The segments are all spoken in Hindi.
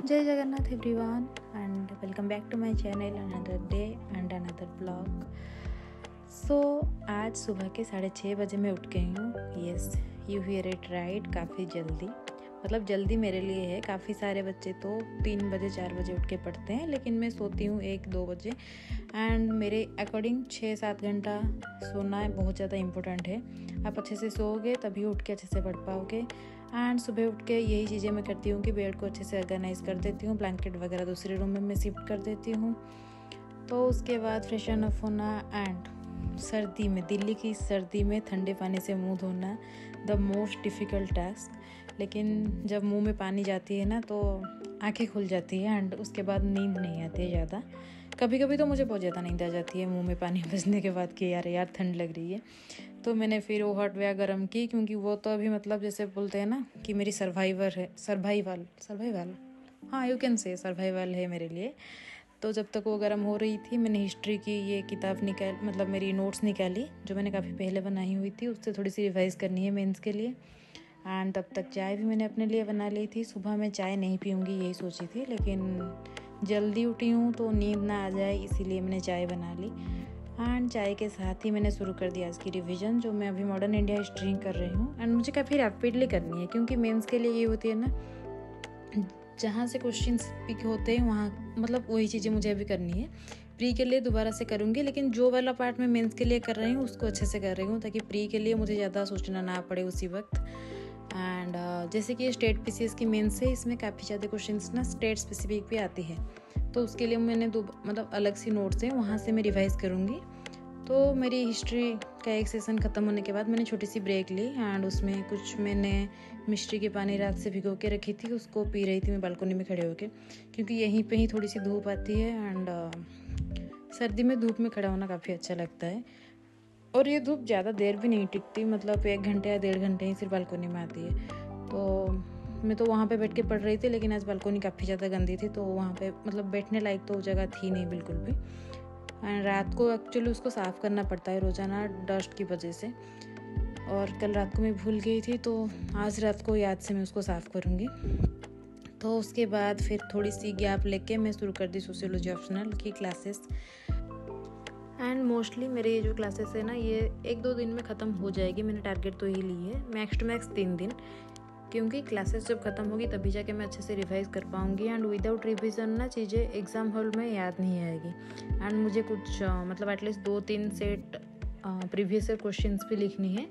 जय Jagannath everyone and welcome back to my channel another day and another blog. So आज सुबह के 6:30 बजे मैं उठ गई हूँ। Yes, you hear it right, काफ़ी जल्दी। मतलब जल्दी मेरे लिए है। काफ़ी सारे बच्चे तो 3 बजे 4 बजे उठ के पढ़ते हैं, लेकिन मैं सोती हूँ 1-2 बजे। एंड मेरे अकॉर्डिंग 6-7 घंटा सोना बहुत ज़्यादा इम्पोर्टेंट है। आप अच्छे से सोओगे तभी उठ के अच्छे से पढ़ पाओगे। एंड सुबह उठ के यही चीज़ें मैं करती हूँ कि बेड को अच्छे से ऑर्गेनाइज़ कर देती हूँ, ब्लैंकेट वगैरह दूसरे रूम में मैं शिफ्ट कर देती हूँ। तो उसके बाद फ्रेशन अप होना एंड सर्दी में, दिल्ली की सर्दी में ठंडे पानी से मुंह धोना, द मोस्ट डिफ़िकल्ट टास्क। लेकिन जब मुंह में पानी जाती है ना तो आंखें खुल जाती है एंड उसके बाद नींद नहीं आती है ज़्यादा। कभी कभी तो मुझे बहुत ज़्यादा नींद आ जाती है मुंह में पानी बजने के बाद कि यार ठंड लग रही है। तो मैंने फिर वो हॉट वेयर गर्म की, क्योंकि वो तो अभी मतलब जैसे बोलते हैं ना कि मेरी सर्वाइवल हाँ, यू कैन से सर्वाइवल है मेरे लिए। तो जब तक वो गर्म हो रही थी, मैंने हिस्ट्री की ये किताब मतलब मेरी नोट्स निकाली जो मैंने काफ़ी पहले बनाई हुई थी, उससे थोड़ी सी रिवाइज़ करनी है मेंस के लिए। एंड तब तक चाय भी मैंने अपने लिए बना ली थी। सुबह मैं चाय नहीं पीऊँगी यही सोची थी, लेकिन जल्दी उठी हूँ तो नींद ना आ जाए इसीलिए मैंने चाय बना ली। एंड चाय के साथ ही मैंने शुरू कर दिया आज की रिवीजन, जो मैं अभी मॉडर्न इंडिया हिस्ट्री कर रही हूँ। एंड मुझे काफ़ी रैपिडली करनी है, क्योंकि मेंस के लिए ये होती है ना, जहाँ से क्वेश्चंस पिक होते हैं वहाँ मतलब वही चीज़ें मुझे अभी करनी है। प्री के लिए दोबारा से करूँगी, लेकिन जो वाला पार्ट मैं मेंस के लिए कर रही हूँ उसको अच्छे से कर रही हूँ, ताकि प्री के लिए मुझे ज़्यादा सोचना ना पड़े उसी वक्त। एंड जैसे कि स्टेट पीसीएस की मेंस है, इसमें काफ़ी ज़्यादा क्वेश्चंस ना स्टेट स्पेसिफिक भी आती है। तो उसके लिए मैंने मतलब अलग सी नोट्स हैं, वहाँ से मैं रिवाइज़ करूँगी। तो मेरी हिस्ट्री का एक सेशन ख़त्म होने के बाद मैंने छोटी सी ब्रेक ली एंड उसमें कुछ मैंने मिष्टी के पानी रात से भिगो के रखी थी, उसको पी रही थी मैं बालकनी में खड़े होके, क्योंकि यहीं पे ही थोड़ी सी धूप आती है। एंड सर्दी में धूप में खड़ा होना काफ़ी अच्छा लगता है, और ये धूप ज़्यादा देर भी नहीं टिकती, मतलब 1 घंटे या 1.5 घंटे ही सिर्फ बालकनी में आती है। तो मैं तो वहाँ पे बैठ के पढ़ रही थी, लेकिन आज बालकनी काफ़ी ज़्यादा गंदी थी, तो वहाँ पे मतलब बैठने लायक तो जगह थी नहीं बिल्कुल भी। एंड रात को एक्चुअली उसको साफ़ करना पड़ता है रोज़ाना डस्ट की वजह से, और कल रात को मैं भूल गई थी, तो आज रात को याद से मैं उसको साफ़ करूँगी। तो उसके बाद फिर थोड़ी सी गैप लेके मैं शुरू कर दी सोशियोलॉजी ऑप्शनल की क्लासेस। एंड मोस्टली मेरे ये जो क्लासेस है ना, ये 1-2 दिन में ख़त्म हो जाएगी। मैंने टारगेट तो यही ली है, मैक्स टू मैक्स 3 दिन, क्योंकि क्लासेस जब ख़त्म होगी तभी जाके मैं अच्छे से रिवाइज़ कर पाऊँगी। एंड विदाउट रिविज़न ना चीज़ें एग्ज़ाम हॉल में याद नहीं आएगी। एंड मुझे कुछ मतलब at least 2-3 set previous year questions भी लिखनी है,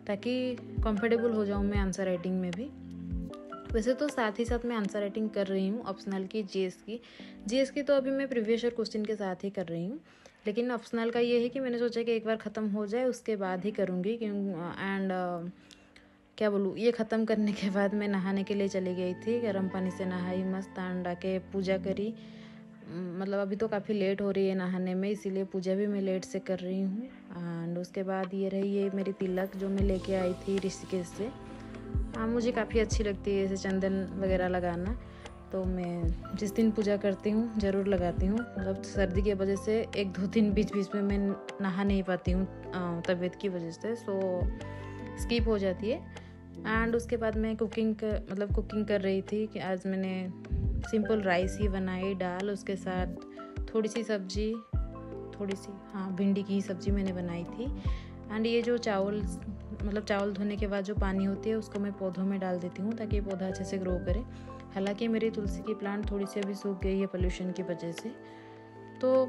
ताकि कंफर्टेबल हो जाऊँ मैं आंसर राइटिंग में भी। वैसे तो साथ ही साथ मैं आंसर राइटिंग कर रही हूँ ऑप्शनल की, जीएस की तो अभी मैं प्रीवियस ईयर क्वेश्चन के साथ ही कर रही हूँ, लेकिन ऑप्शनल का ये है कि मैंने सोचा कि एक बार ख़त्म हो जाए उसके बाद ही करूँगी। एंड क्या बोलूँ, ये ख़त्म करने के बाद मैं नहाने के लिए चली गई थी, गर्म पानी से नहाई मस्त, एंड आके पूजा करी। मतलब अभी तो काफ़ी लेट हो रही है नहाने में, इसीलिए पूजा भी मैं लेट से कर रही हूँ। एंड उसके बाद ये रही है मेरी तिलक जो मैं लेके आई थी ऋषिकेश से। हाँ, मुझे काफ़ी अच्छी लगती है ऐसे चंदन वगैरह लगाना, तो मैं जिस दिन पूजा करती हूँ ज़रूर लगाती हूँ। मतलब सर्दी की वजह से 1-2 दिन बीच बीच में मैं नहा नहीं पाती हूँ तबीयत की वजह से, सो स्किप हो जाती है। एंड उसके बाद मैं कुकिंग कर रही थी कि आज मैंने सिंपल राइस ही बनाई, दाल, उसके साथ थोड़ी सी भिंडी की ही सब्ज़ी मैंने बनाई थी। एंड ये जो चावल धोने के बाद जो पानी होती है उसको मैं पौधों में डाल देती हूँ, ताकि पौधा अच्छे से ग्रो करे। हालांकि मेरी तुलसी की प्लांट थोड़ी सी अभी सूख गई है पोल्यूशन की वजह से। तो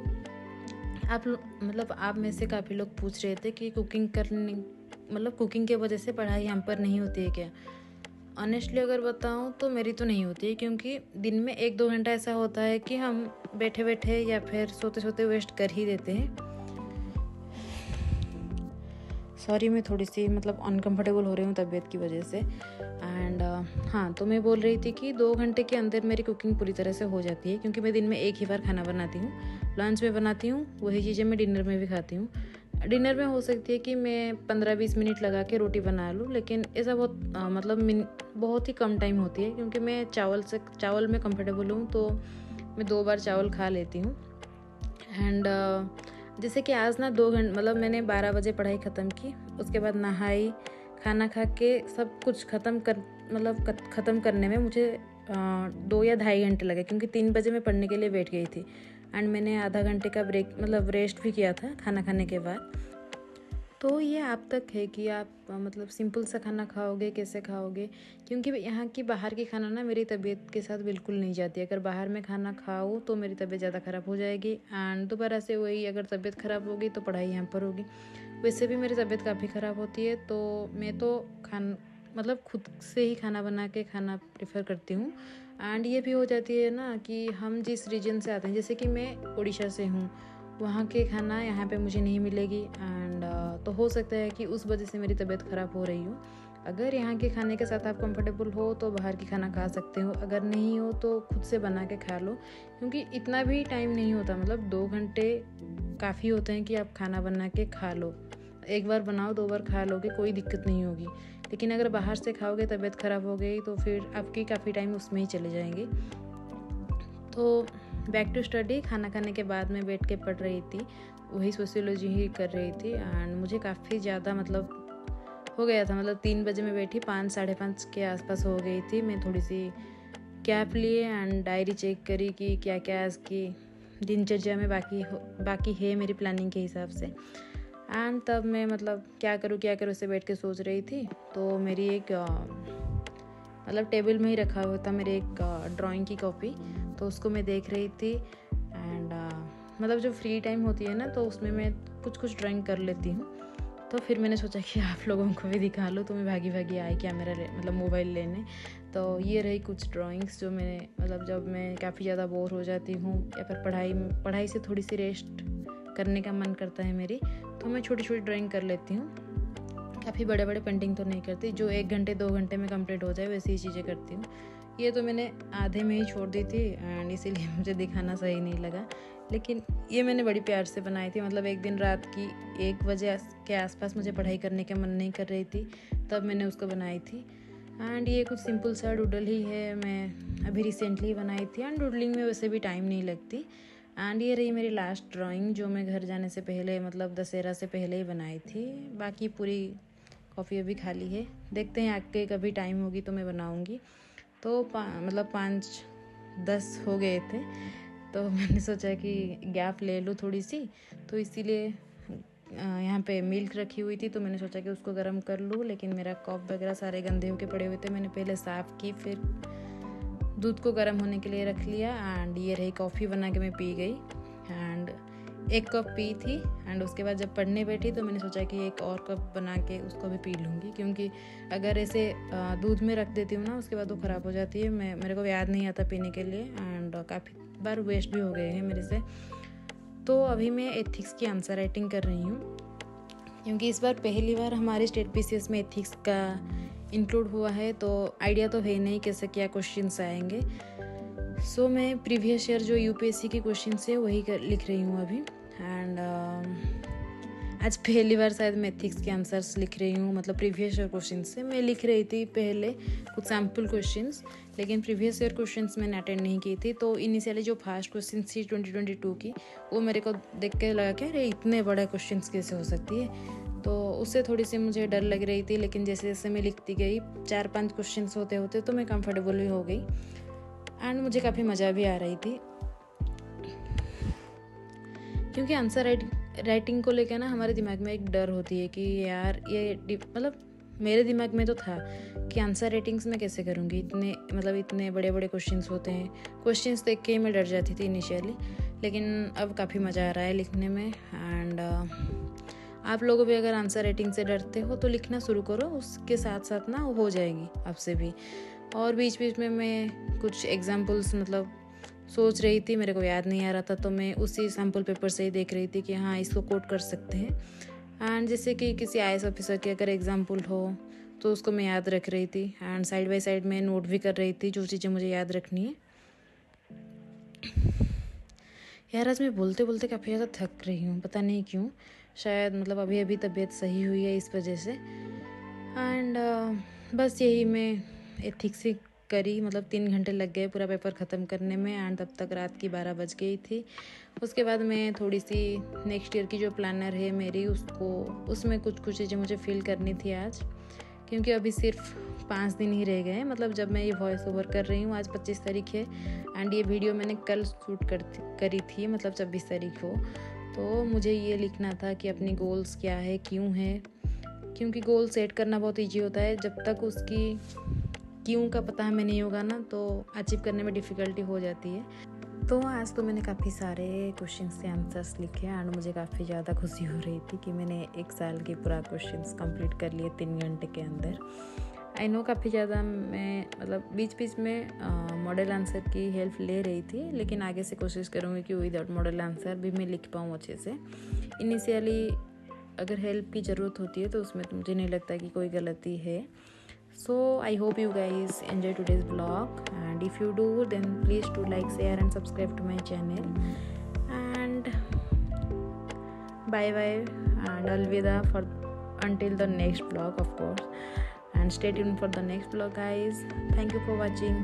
आप में से काफ़ी लोग पूछ रहे थे कि कुकिंग के वजह से पढ़ाई हम पर नहीं होती है क्या। ऑनेस्टली अगर बताऊँ तो मेरी तो नहीं होती है, क्योंकि दिन में 1-2 घंटा ऐसा होता है कि हम बैठे बैठे या फिर सोते सोते वेस्ट कर ही देते हैं। सॉरी, मैं थोड़ी सी अनकंफर्टेबल हो रही हूँ तबीयत की वजह से। एंड हाँ, तो मैं बोल रही थी कि 2 घंटे के अंदर मेरी कुकिंग पूरी तरह से हो जाती है, क्योंकि मैं दिन में एक ही बार खाना बनाती हूँ। लंच में बनाती हूँ, वही चीज़ें मैं डिनर में भी खाती हूँ। डिनर में हो सकती है कि मैं 15-20 मिनट लगा के रोटी बना लूँ, लेकिन ऐसा बहुत ही कम टाइम होती है, क्योंकि मैं चावल में कंफर्टेबल हूँ, तो मैं 2 बार चावल खा लेती हूँ। एंड जैसे कि आज ना 2 घंटे मैंने 12 बजे पढ़ाई ख़त्म की, उसके बाद नहाई, खाना खा के सब कुछ ख़त्म करने में मुझे 2 या ढाई घंटे लगे, क्योंकि 3 बजे मैं पढ़ने के लिए बैठ गई थी एंड मैंने आधा घंटे का ब्रेक मतलब रेस्ट भी किया था खाना खाने के बाद। तो ये आप तक है कि आप मतलब सिंपल सा खाना खाओगे कैसे खाओगे, क्योंकि यहाँ की बाहर की खाना ना मेरी तबीयत के साथ बिल्कुल नहीं जाती। अगर बाहर में खाना खाओ तो मेरी तबीयत ज़्यादा ख़राब हो जाएगी एंड दोबारा से वही, अगर तबीयत ख़राब होगी तो पढ़ाई यहाँ पर होगी। वैसे भी मेरी तबीयत काफ़ी ख़राब होती है, तो मैं तो मतलब खुद से ही खाना बना के खाना प्रेफर करती हूँ। एंड ये भी हो जाती है ना कि हम जिस रीजन से आते हैं, जैसे कि मैं उड़ीसा से हूँ, वहाँ के खाना यहाँ पे मुझे नहीं मिलेगी एंड तो हो सकता है कि उस वजह से मेरी तबीयत ख़राब हो रही हो। अगर यहाँ के खाने के साथ आप कंफर्टेबल हो तो बाहर की खाना खा सकते हो, अगर नहीं हो तो खुद से बना के खा लो, क्योंकि इतना भी टाइम नहीं होता, मतलब 2 घंटे काफ़ी होते हैं कि आप खाना बना के खा लो। एक बार बनाओ 2 बार खा लोगे, कोई दिक्कत नहीं होगी। लेकिन अगर बाहर से खाओगे, तबीयत ख़राब हो गई तो फिर आपकी काफ़ी टाइम उसमें ही चले जाएंगे। तो बैक टू स्टडी, खाना खाने के बाद मैं बैठ के पढ़ रही थी, वही सोशियोलॉजी ही कर रही थी एंड मुझे काफ़ी ज़्यादा मतलब हो गया था। मतलब 3 बजे मैं बैठी, 5 साढ़े 5 के आसपास हो गई थी। मैं थोड़ी सी कैप लिए एंड डायरी चेक करी कि क्या क्या आज की दिनचर्या में बाकी है मेरी प्लानिंग के हिसाब से। एंड तब मैं मतलब क्या करूँ उससे बैठ के सोच रही थी। तो मेरी एक मतलब टेबल में ही रखा हुआ था मेरे एक ड्राइंग की कॉपी, तो उसको मैं देख रही थी एंड मतलब जो फ्री टाइम होती है ना, तो उसमें मैं कुछ ड्राइंग कर लेती हूँ। तो फिर मैंने सोचा कि आप लोगों को भी दिखा लो, तो मैं भागी आई कैमरा मतलब मोबाइल लेने। तो ये रही कुछ ड्राइंग्स जो मैंने मतलब जब मैं काफ़ी ज़्यादा बोर हो जाती हूँ या फिर पढ़ाई से थोड़ी सी रेस्ट करने का मन करता है मेरी, तो मैं छोटी छोटी ड्राइंग कर लेती हूँ। काफ़ी बड़े पेंटिंग तो नहीं करती, जो 1 घंटे 2 घंटे में कंप्लीट हो जाए वैसी ही चीज़ें करती हूँ। ये तो मैंने आधे में ही छोड़ दी थी एंड इसीलिए मुझे दिखाना सही नहीं लगा, लेकिन ये मैंने बड़ी प्यार से बनाई थी। मतलब एक दिन रात की 1 बजे के आसपास मुझे पढ़ाई करने का मन नहीं कर रही थी, तब मैंने उसको बनाई थी। एंड ये कुछ सिंपल सा डूडल ही है, मैं अभी रिसेंटली बनाई थी एंड डूडलिंग में वैसे भी टाइम नहीं लगती। एंड ये रही मेरी लास्ट ड्राइंग जो मैं घर जाने से पहले मतलब दशहरा से पहले ही बनाई थी। बाकी पूरी कॉफ़ी अभी खाली है, देखते हैं आगे कभी टाइम होगी तो मैं बनाऊंगी। तो मतलब 5-10 हो गए थे, तो मैंने सोचा कि गैप ले लूँ थोड़ी सी, तो इसीलिए यहाँ पे मिल्क रखी हुई थी, तो मैंने सोचा कि उसको गर्म कर लूँ। लेकिन मेरा कप वगैरह सारे गंदे होके पड़े हुए थे, मैंने पहले साफ़ की, फिर दूध को गर्म होने के लिए रख लिया एंड ये रही कॉफ़ी बना के मैं पी गई एंड 1 कप पी थी। एंड उसके बाद जब पढ़ने बैठी तो मैंने सोचा कि एक और कप बना के उसको भी पी लूँगी, क्योंकि अगर ऐसे दूध में रख देती हूँ ना उसके बाद वो ख़राब हो जाती है, मेरे को याद नहीं आता पीने के लिए एंड काफ़ी बार वेस्ट भी हो गए हैं मेरे से। तो अभी मैं एथिक्स की आंसर राइटिंग कर रही हूँ, क्योंकि इस बार पहली बार हमारे स्टेट पीसीएस में एथिक्स का इंक्लूड हुआ है, तो आइडिया तो है नहीं कैसे क्या क्वेश्चंस आएंगे। सो मैं प्रीवियस ईयर जो यूपीएससी की क्वेश्चंस है वही लिख रही हूँ अभी एंड आज पहली बार शायद मैं एथिक्स के आंसर्स लिख रही हूँ। मतलब प्रीवियस ईयर क्वेश्चन से मैं लिख रही थी पहले कुछ सैम्पल क्वेश्चंस, लेकिन प्रीवियस ईयर क्वेश्चंस मैंने अटेंड नहीं की थी। तो इनिशियली जो फर्स्ट क्वेश्चन थी 2022 की, वो मेरे को देख के लगा कि अरे इतने बड़े क्वेश्चंस कैसे हो सकती है, तो उससे थोड़ी सी मुझे डर लग रही थी। लेकिन जैसे जैसे मैं लिखती गई 4-5 क्वेश्चंस होते होते तो मैं कंफर्टेबल भी हो गई एंड मुझे काफ़ी मज़ा भी आ रही थी, क्योंकि आंसर राइटिंग को लेकर ना हमारे दिमाग में एक डर होती है कि यार ये मतलब मेरे दिमाग में तो था कि आंसर राइटिंग्स में कैसे करूँगी, इतने बड़े बड़े क्वेश्चंस होते हैं। क्वेश्चंस देख के मैं डर जाती थी इनिशियली, लेकिन अब काफ़ी मज़ा आ रहा है लिखने में एंड आप लोगों भी अगर आंसर राइटिंग से डरते हो तो लिखना शुरू करो, उसके साथ साथ ना हो जाएगी आपसे भी। और बीच बीच में मैं कुछ एग्जाम्पल्स मतलब सोच रही थी, मेरे को याद नहीं आ रहा था, तो मैं उसी सैम्पल पेपर से ही देख रही थी कि हाँ इसको कोट कर सकते हैं। एंड जैसे कि किसी आईएएस ऑफिसर की अगर एग्जाम्पल हो तो उसको मैं याद रख रही थी एंड साइड बाय साइड में नोट भी कर रही थी जो चीज़ें मुझे याद रखनी है। यार आज मैं बोलते बोलते काफ़ी ज़्यादा थक रही हूँ, पता नहीं क्यों, शायद मतलब अभी तबीयत सही हुई है इस वजह से। एंड बस यही मैं एथिक्स ही करी, मतलब 3 घंटे लग गए पूरा पेपर ख़त्म करने में एंड तब तक रात की 12 बज गई थी। उसके बाद मैं थोड़ी सी नेक्स्ट ईयर की जो प्लानर है मेरी उसमें कुछ चीज़ें मुझे फिल करनी थी आज, क्योंकि अभी सिर्फ 5 दिन ही रह गए हैं। मतलब जब मैं ये वॉइस ओवर कर रही हूँ, आज 25 तारीख है एंड ये वीडियो मैंने कल शूट करी थी, मतलब 26 तारीख को। तो मुझे ये लिखना था कि अपनी गोल्स क्या है, क्यों है, क्योंकि गोल सेट करना बहुत ईजी होता है, जब तक उसकी क्यों का पता हमें नहीं होगा ना तो अचीव करने में डिफ़िकल्टी हो जाती है। तो आज तो मैंने काफ़ी सारे क्वेश्चंस के आंसर्स लिखे एंड मुझे काफ़ी ज़्यादा खुशी हो रही थी कि मैंने 1 साल के पूरा क्वेश्चंस कंप्लीट कर लिए 3 घंटे के अंदर। आई नो काफ़ी ज़्यादा मैं मतलब बीच बीच में मॉडल आंसर की हेल्प ले रही थी, लेकिन आगे से कोशिश करूँगी कि विदाउट मॉडल आंसर भी मैं लिख पाऊँ अच्छे से। इनिशियली अगर हेल्प की ज़रूरत होती है तो उसमें तो मुझे नहीं लगता कि कोई गलती है। So I hope you guys enjoy today's vlog, and if you do then please do like, share and subscribe to my channel, and bye bye and alvida for until the next vlog of course, and stay tuned for the next vlog guys. Thank you for watching.